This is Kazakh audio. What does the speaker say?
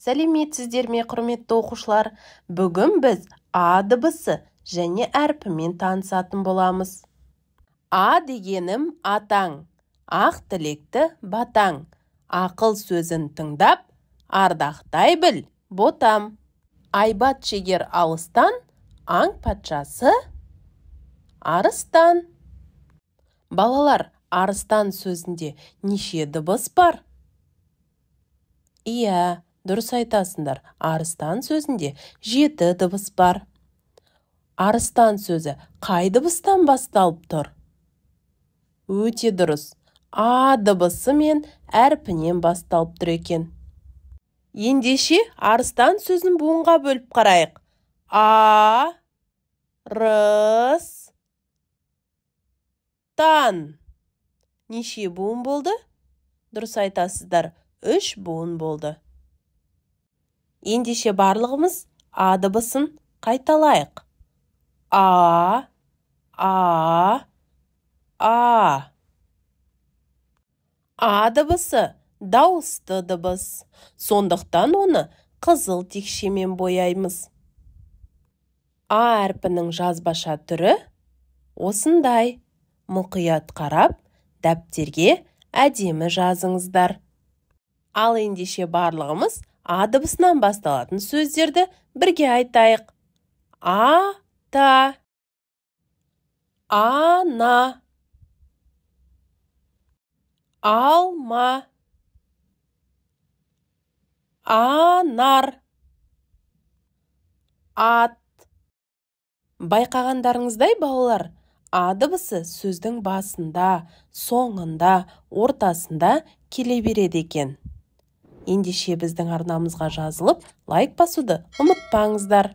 Сәлеметсіздер ме, құрметті оқушылар? Бүгін біз А дыбысы және әрпімен танысатын боламыз. А дегенім атаң, ақ тілекті батаң, ақыл сөзін тыңдап, ардақтай біл, ботам. Айбат шегер алыстан, аң патшасы арыстан. Балалар, арыстан сөзінде неше дыбыс бар? Иә, дұрыс айтасыңдар. Арыстан сөзінде 7 дыбыс бар. Арыстан сөзі қай дыбыстан басталып тұр? Өте дұрыс. А дыбысы мен әрпінен басталып тұр екен. Ендеше арыстан сөзін буынға бөліп қарайық. Тан. Неше буын болды? Дұрыс айтасыздар, 3 буын болды. Ендеше барлығымыз А дыбысын қайталайық. А. А дыбысы дауысты дыбыс. Сондықтан оны қызыл текшемен бояймыз. А әрпінің жазбаша түрі осындай. Мұқият қарап, дәптерге әдемі жазыңыздар. Ал ендеше барлығымыз А дыбысынан басталатын сөздерді бірге айтайық. Ата, ана, алма, анар, ат. Байқағандарыңыздай, балалар, А дыбысы сөздің басында, соңында, ортасында келе береді екен. Ендеше біздің арнамызға жазылып, лайк басуды ұмытпаңыздар.